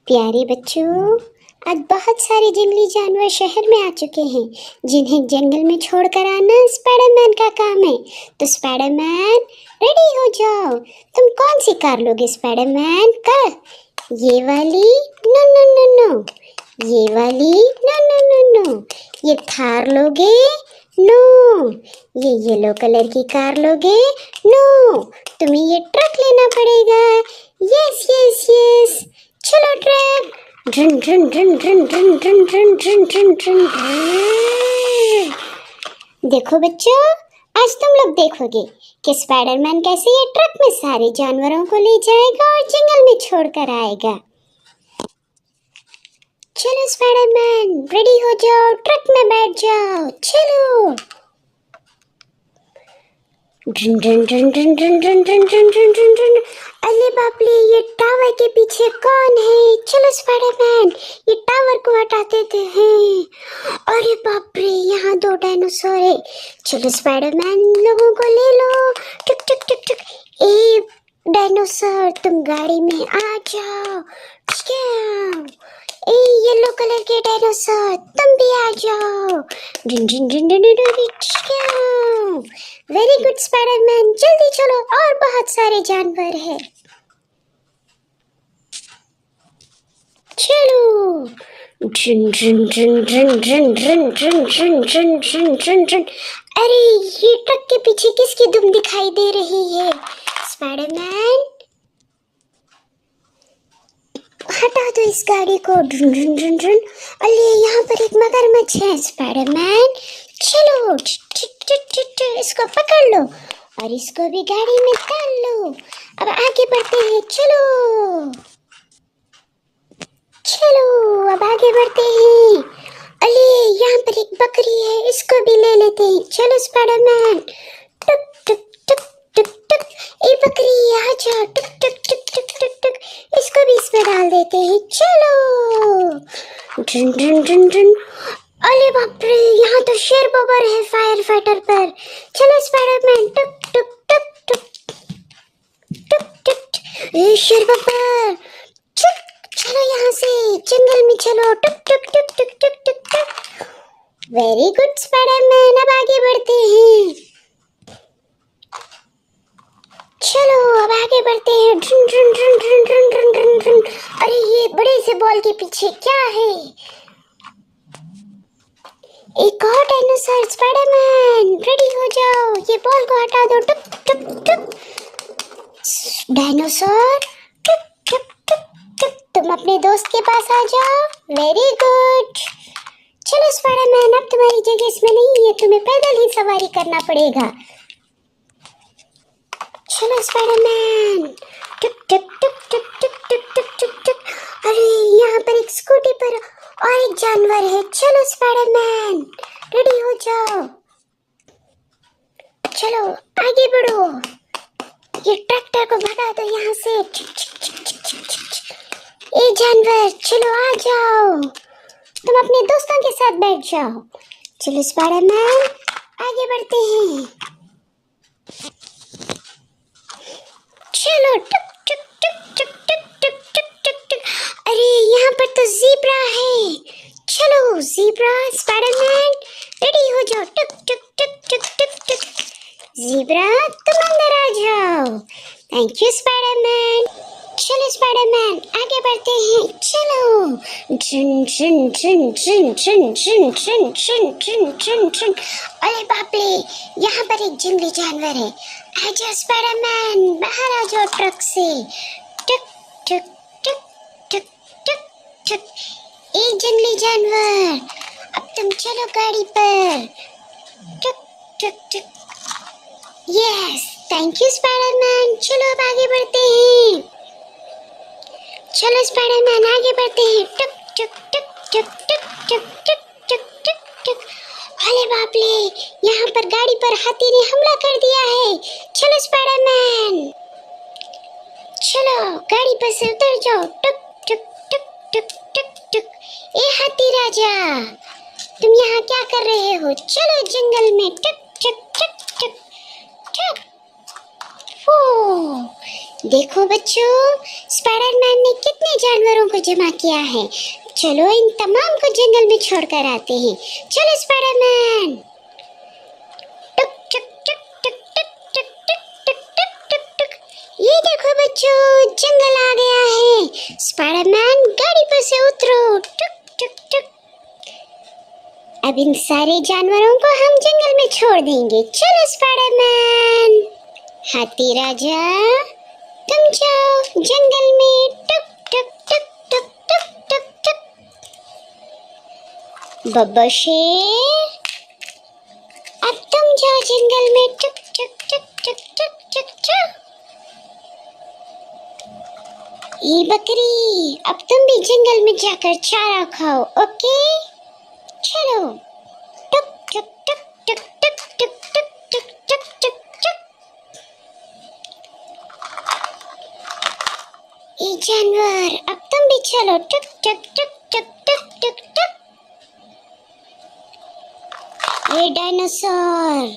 प्यारे बच्चों, आज बहुत सारे जंगली जानवर शहर में आ चुके हैं जिन्हें जंगल में छोड़कर आना स्पाइडरमैन का काम है। तो स्पाइडरमैन रेडी हो जाओ। तुम कौन सी कार लोगे स्पाइडरमैन? कार ये वाली? No no no no. ये वाली? No no no no. ये थार लोगे? नो। ये येलो कलर की कार लोगे? नो। तुम्हें ये ट्रक लेना पड़ेगा। Yes yes yes. चलो ट्रक। ड्रन ड्रन ड्रन ड्रन ड्रन ड्रन ड्रन ड्रन ड्रन ड्रन। देखो बच्चों, आज तुम लोग देखोगे कि स्पाइडरमैन कैसे ये ट्रक में सारे जानवरों को ले जाएगा और जंगल में छोड़कर आएगा। चलो स्पाइडरमैन रेडी हो जाओ, ट्रक में बैठ जाओ। चलो। ड्रन ड्रन ड्रन ड्रन ड्रन ड्रन ड्रन ड्रन ड्रन ड्रन ड्रन। अरे बाप रे, ये टावर के पीछे कौन है? चलो स्पाइडरमैन ये टावर को हटा देते हैं। अरे बाप रे, यहाँ 2 डायनासोर है। चलो स्पाइडरमैन इन लोगों को ले लो। टुक टुक टुक टुक। ए डायनासोर तुम गाड़ी में आ जाओ। ए येलो कलर के डायनासोर तुम भी आ जाओ। डिन डिन डिन डिन डिन। वेरी गुड स्पाइडरमैन, जल्दी चलो, और बहुत सारे जानवर हैं। चलो। ड्रन ड्रन ड्रन ड्रन ड्रन ड्रन ड्रन ड्रन ड्रन ड्रन ड्रन ड्रन। अरे ये ट्रक के पीछे किसकी दुम दिखाई दे रही है? स्पाइडरमैन हटा दो इस गाड़ी को। ड्रन ड्रन ड्रन ड्रन। अरे यहाँ पर एक मगरमच्छ है। स्पाइडरमैन चलो, इसको पकड़ लो और इसको भी गाड़ी में डाल लो। अब आगे बढ़ते हैं। चलो चलो, अब आगे बढ़ते हैं। अरे यहाँ पर एक बकरी है, इसको भी ले लेते हैं। चलो स्पाइडरमैन। टुक टुक टुक टुक टुक। ए बकरी आ जा। टुक टुक टुक टुक टुक टुक। इसको भी इसमें डाल देते हैं। चलो। ड्रन ड्रन ड्रन ड्रन। अरे बाप रे, यहाँ तो शेर बबर है फायर फाइटर पर। चलो स्पाइडरमैन। टुक टुक टुक टुक टुक टुक। ए शेर बबर चुप। चलो यहाँ से जंगल में चलो। टुक टुक टुक टुक टुक टुक टुक। वेरी गुड स्पाइडरमैन, अब आगे बढ़ते हैं। चलो अब आगे बढ़ते हैं। ड्रन ड्रन ड्रन ड्रन ड्रन ड्रन ड्रन ड्रन। अरे ये बड़े से बॉल के पीछे क्या है? एक और डायनासोर। स्पाइडरमैन रेडी हो जाओ, ये बॉल को हटा दो। टुक टुक टुक। डायनासोर टुक टुक टुक टुक। तुम अपने दोस्त के पास आ जाओ। Very good. चलो स्पाइडरमैन, अब तुम्हारी जगह इसमें नहीं है, तुम्हें पैदल ही सवारी करना पड़ेगा। चलो स्पाइडरमैन। टुक टुक टुक टुक टुक टुक टुक टुक टुक। अरे यहाँ पर एक स्कूटी पर और एक जानवर है। चलो स्पाइडरमैन रेडी हो जाओ। चलो आगे बढ़ो। ये ट्रैक्टर को भगा दो यहाँ से। ए जानवर चलो आ जाओ, तुम अपने दोस्तों के साथ बैठ जाओ। चलो स्पाइडरमैन आगे बढ़ते हैं। चलो टुक टुक टुक टुक टुक टुक टुक टुक टुक। अरे यहाँ पर तो ज़ीब्रा है। चलो ज़ीब्रा स्पाइडरमैन रेडी हो जाओ। टुक टुक टुक टुक टुक टुक। ज़ीब्रा तुम अंदर आ जाओ। Thank you Spiderman. चलो स्पाइडरमैन आगे बढ़ते हैं। चलो। ड्रन ड्रन ड्रन ड्रन ड्रन ड्रन ड्रन ड्रन ड्रन ड्रन ड्रन। अरे बाप रे, यहाँ पर एक जंगली जानवर है। आजा स्पाइडरमैन, बाहर आ जाओ ट्रक से। टुक टुक टुक टुक टुक टुक। ए जंगली जानवर, अब तुम चलो गाड़ी पर। टुक टुक टुक। Yes thank you Spiderman. चलो अब आगे बढ़ते हैं। चलो स्पाइडरमैन आगे बढ़ते हैं। टुक टुक टुक टुक टुक टुक टुक टुक टुक टुक। अरे बाप रे, यहाँ पर गाड़ी पर हाथी ने हमला कर दिया है। चलो स्पाइडरमैन, चलो गाड़ी पर से उतर जाओ। टुक टुक टुक टुक टुक टुक। ए हाथी राजा, तुम यहाँ क्या कर रहे हो? चलो जंगल में। टुक टुक टुक टुक टुक। ओ देखो बच्चों, स्पाइडरमैन ने कितने जानवरों को जमा किया है। चलो इन तमाम को जंगल में छोड़कर आते हैं। चलो स्पाइडरमैन। टुक टुक टुक टुक टुक टुक टुक टुक टुक टुक टुक। ये देखो बच्चों, जंगल आ गया है। स्पाइडरमैन गाड़ी पर से उतरो। टुक टुक टुक। अब इन सारे जानवरों को हम जंगल में छोड़ देंगे। चलो स्पाइडरमैन। हाथी राजा, तुम जाओ जंगल में। टुक टुक टुक टुक टुक टुक टुक। बब्बर शेर, अब तुम जाओ जंगल में। टुक टुक टुक टुक टुक टुक टुक। ये बकरी, अब तुम भी जंगल में जाकर चारा खाओ। ओके, चलो। टुक टुक टुक टुक टुक टुक टुक टुक टुक टुक। ये जानवर, अब तुम भी चलो। टुक टुक टुक टुक टुक टुक टुक। ये डायनासोर,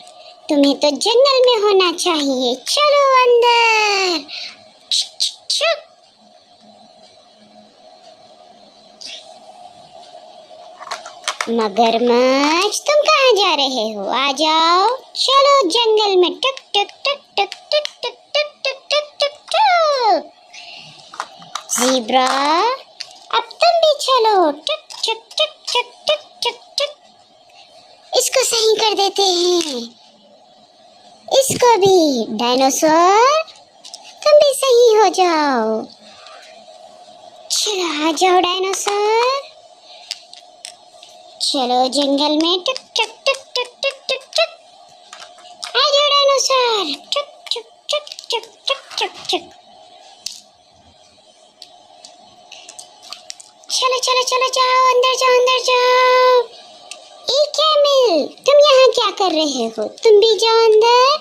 तुम्हें तो जंगल में होना चाहिए। चलो अंदर। मगरमच्छ, तुम कहाँ जा रहे हो? आ जाओ। चलो जंगल में। टक टक टक टक टक टक टक टक टक टक टक। ज़ीब्रा, अब तुम भी चलो। टक टक टक टक टक टक टक। इसको सही कर देते हैं। इसको भी। डायनासोर, तुम भी सही हो जाओ। चलो आ जाओ डायनासोर। चलो जंगल में। टक टक टक टक टक टक टक। आ जाओ डायनासोर। टक टक टक टक टक टक टक। चलो चलो चलो जाओ अंदर, जाओ अंदर जाओ। ए कैमल, तुम यहाँ क्या कर रहे हो? तुम भी जाओ अंदर।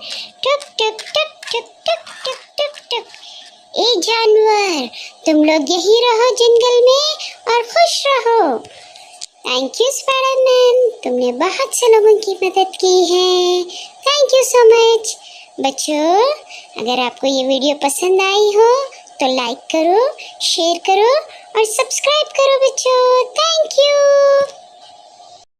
टक टक टक टक टक टक टक टक। ए जानवर, तुम लोग यही रहो जंगल में और खुश रहो। थैंक यू स्पाइडरमैन, तुमने बहुत से लोगों की मदद की है। Thank you so much. बच्चों, अगर आपको ये वीडियो पसंद आई हो तो लाइक करो, शेयर करो और सब्सक्राइब करो बच्चों। Thank you.